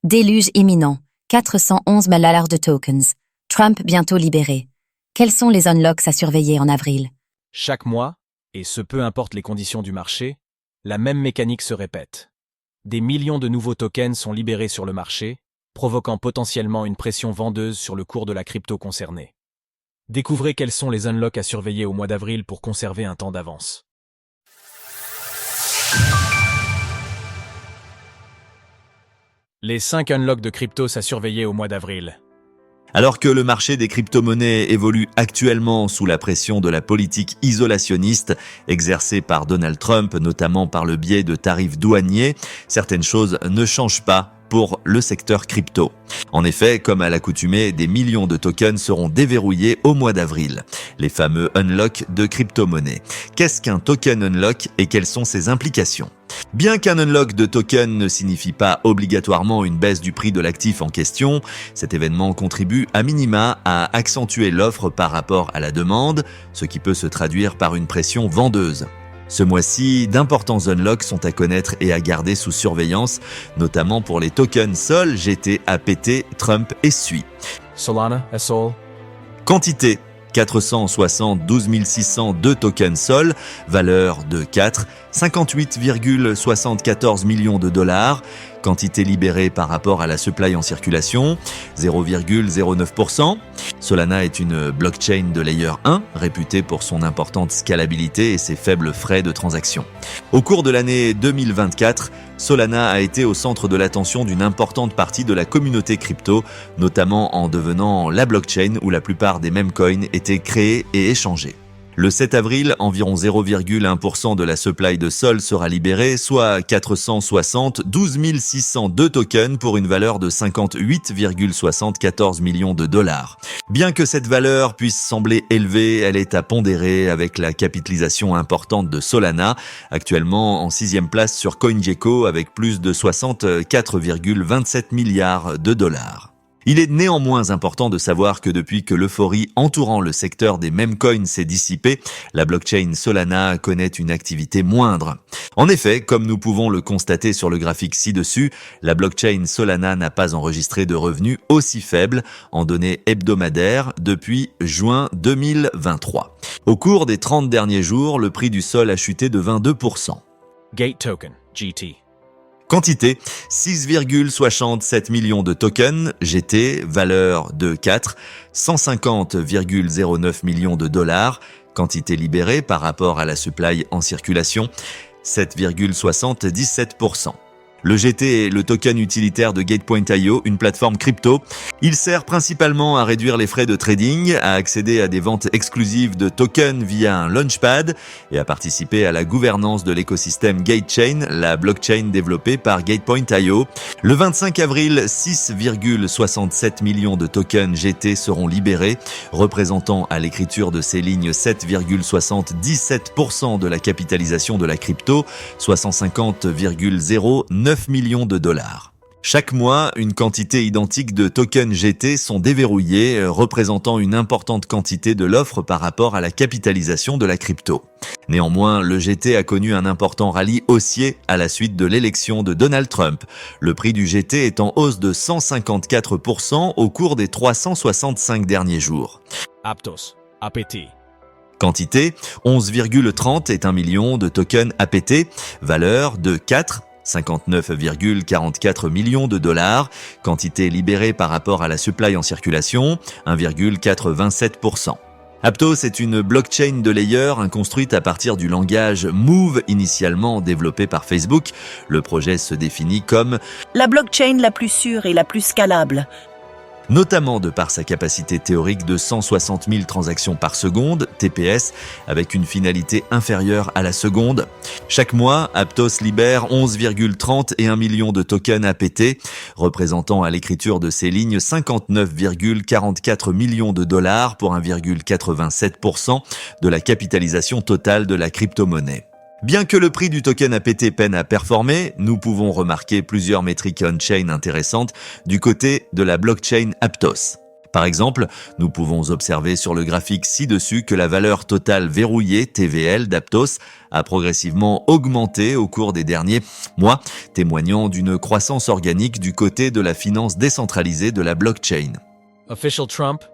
Déluge imminent. 411 $ de tokens. Trump bientôt libéré. Quels sont les unlocks à surveiller en avril? Chaque mois, et ce peu importe les conditions du marché, la même mécanique se répète. Des millions de nouveaux tokens sont libérés sur le marché, provoquant potentiellement une pression vendeuse sur le cours de la crypto concernée. Découvrez quels sont les unlocks à surveiller au mois d'avril pour conserver un temps d'avance. Les 5 unlocks de cryptos à surveiller au mois d'avril. Alors que le marché des crypto-monnaies évolue actuellement sous la pression de la politique isolationniste exercée par Donald Trump, notamment par le biais de tarifs douaniers, certaines choses ne changent pas pour le secteur crypto. En effet, comme à l'accoutumée, des millions de tokens seront déverrouillés au mois d'avril. Les fameux unlocks de crypto-monnaies. Qu'est-ce qu'un token unlock et quelles sont ses implications ? Bien qu'un unlock de token ne signifie pas obligatoirement une baisse du prix de l'actif en question, cet événement contribue à minima à accentuer l'offre par rapport à la demande, ce qui peut se traduire par une pression vendeuse. Ce mois-ci, d'importants unlocks sont à connaître et à garder sous surveillance, notamment pour les tokens Sol, GT, APT, Trump et SUI. Solana, SOL. Quantité 472 602 tokens Sol, valeur de 58,74 millions de dollars. Quantité libérée par rapport à la supply en circulation, 0,09%. Solana est une blockchain de layer 1, réputée pour son importante scalabilité et ses faibles frais de transaction. Au cours de l'année 2024, Solana a été au centre de l'attention d'une importante partie de la communauté crypto, notamment en devenant la blockchain où la plupart des meme coins étaient créés et échangés. Le 7 avril, environ 0,1% de la supply de Sol sera libérée, soit 472 602 tokens pour une valeur de 58,74 millions de dollars. Bien que cette valeur puisse sembler élevée, elle est à pondérer avec la capitalisation importante de Solana, actuellement en 6e place sur CoinGecko avec plus de 64,27 milliards de dollars. Il est néanmoins important de savoir que depuis que l'euphorie entourant le secteur des meme coins s'est dissipée, la blockchain Solana connaît une activité moindre. En effet, comme nous pouvons le constater sur le graphique ci-dessus, la blockchain Solana n'a pas enregistré de revenus aussi faibles en données hebdomadaires depuis juin 2023. Au cours des 30 derniers jours, le prix du Sol a chuté de 22%. Gate Token, GT. Quantité, 6,67 millions de tokens, GT, valeur de 150,09 millions de dollars, quantité libérée par rapport à la supply en circulation, 7,77%. Le GT est le token utilitaire de Gate.io, une plateforme crypto. Il sert principalement à réduire les frais de trading, à accéder à des ventes exclusives de tokens via un launchpad et à participer à la gouvernance de l'écosystème GateChain, la blockchain développée par Gate.io. Le 25 avril, 6,67 millions de tokens GT seront libérés, représentant à l'écriture de ces lignes 7,77% de la capitalisation de la crypto, soit 150,09 millions de dollars. Chaque mois, une quantité identique de tokens GT sont déverrouillés, représentant une importante quantité de l'offre par rapport à la capitalisation de la crypto. Néanmoins, le GT a connu un important rallye haussier à la suite de l'élection de Donald Trump. Le prix du GT est en hausse de 154% au cours des 365 derniers jours. Aptos, APT. Quantité, 11,30 millions de tokens APT, valeur de 59,44 millions de dollars, quantité libérée par rapport à la supply en circulation, 1,87%. Aptos est une blockchain de layer construite à partir du langage Move initialement développé par Facebook. Le projet se définit comme la blockchain la plus sûre et la plus scalable, notamment de par sa capacité théorique de 160 000 transactions par seconde, TPS, avec une finalité inférieure à la seconde. Chaque mois, Aptos libère 11,31 millions de tokens APT, représentant à l'écriture de ces lignes 59,44 millions de dollars pour 1,87% de la capitalisation totale de la crypto-monnaie. Bien que le prix du token APT peine à performer, nous pouvons remarquer plusieurs métriques on-chain intéressantes du côté de la blockchain Aptos. Par exemple, nous pouvons observer sur le graphique ci-dessus que la valeur totale verrouillée, TVL, d'Aptos a progressivement augmenté au cours des derniers mois, témoignant d'une croissance organique du côté de la finance décentralisée de la blockchain. Official Trump.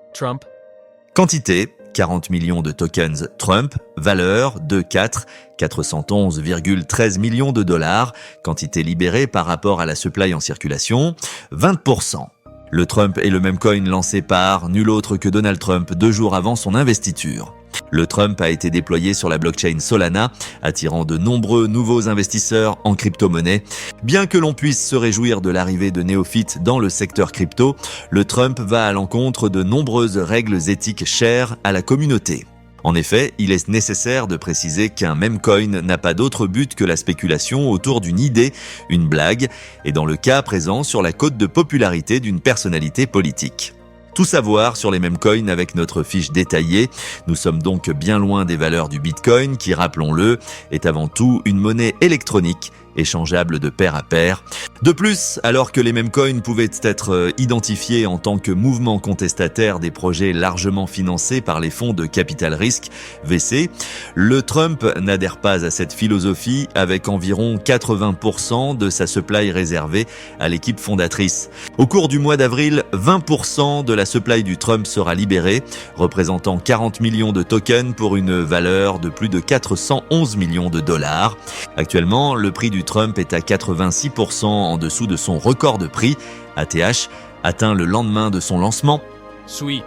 Quantité, 40 millions de tokens Trump. Valeur, 411,13 millions de dollars. Quantité libérée par rapport à la supply en circulation, 20%. Le Trump est le même coin lancé par nul autre que Donald Trump 2 jours avant son investiture. Le Trump a été déployé sur la blockchain Solana, attirant de nombreux nouveaux investisseurs en crypto-monnaie. Bien que l'on puisse se réjouir de l'arrivée de néophytes dans le secteur crypto, le Trump va à l'encontre de nombreuses règles éthiques chères à la communauté. En effet, il est nécessaire de préciser qu'un meme coin n'a pas d'autre but que la spéculation autour d'une idée, une blague, et dans le cas présent sur la cote de popularité d'une personnalité politique. Tout savoir sur les meme coins avec notre fiche détaillée. Nous sommes donc bien loin des valeurs du Bitcoin qui, rappelons-le, est avant tout une monnaie électronique échangeable de pair à pair. De plus, alors que les meme coins pouvaient être identifiés en tant que mouvement contestataire des projets largement financés par les fonds de capital risque, VC, le Trump n'adhère pas à cette philosophie avec environ 80% de sa supply réservée à l'équipe fondatrice. Au cours du mois d'avril, 20% de la supply du Trump sera libérée, représentant 40 millions de tokens pour une valeur de plus de 411 millions de dollars. Actuellement, le prix du Trump est à 86% en dessous de son record de prix, ATH, atteint le lendemain de son lancement. Sui.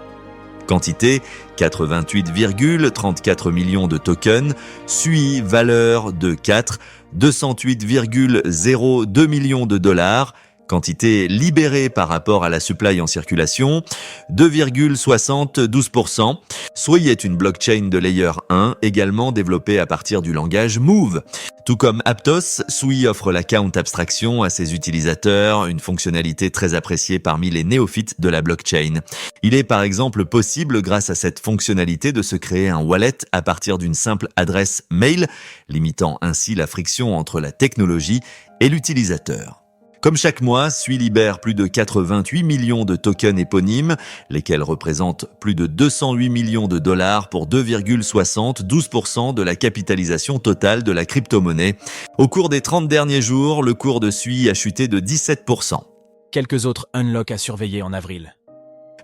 Quantité, 88,34 millions de tokens. Sui, valeur de 208,02 millions de dollars. Quantité libérée par rapport à la supply en circulation, 2,72%. Sui est une blockchain de layer 1, également développée à partir du langage Move. Tout comme Aptos, Sui offre l'account abstraction à ses utilisateurs, une fonctionnalité très appréciée parmi les néophytes de la blockchain. Il est par exemple possible, grâce à cette fonctionnalité, de se créer un wallet à partir d'une simple adresse mail, limitant ainsi la friction entre la technologie et l'utilisateur. Comme chaque mois, Sui libère plus de 88 millions de tokens éponymes, lesquels représentent plus de 208 millions de dollars pour 2,72% de la capitalisation totale de la crypto-monnaie. Au cours des 30 derniers jours, le cours de Sui a chuté de 17%. Quelques autres unlocks à surveiller en avril.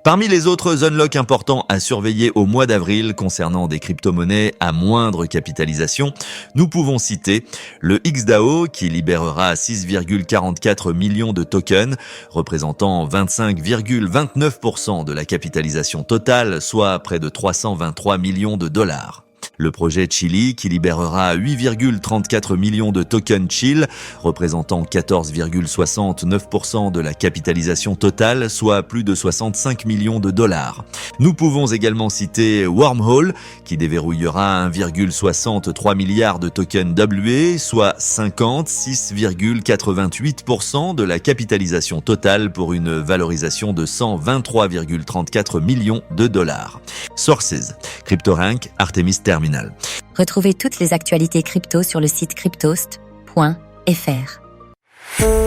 Parmi les autres unlocks importants à surveiller au mois d'avril concernant des crypto-monnaies à moindre capitalisation, nous pouvons citer le XDAO qui libérera 6,44 millions de tokens, représentant 25,29% de la capitalisation totale, soit près de 323 millions de dollars. Le projet Chili qui libérera 8,34 millions de tokens Chill, représentant 14,69% de la capitalisation totale, soit plus de 65 millions de dollars. Nous pouvons également citer Wormhole, qui déverrouillera 1,63 milliard de tokens WE, soit 56,88% de la capitalisation totale pour une valorisation de 123,34 millions de dollars. Sources, CryptoRank, Artemis Terminal. Retrouvez toutes les actualités crypto sur le site cryptost.fr.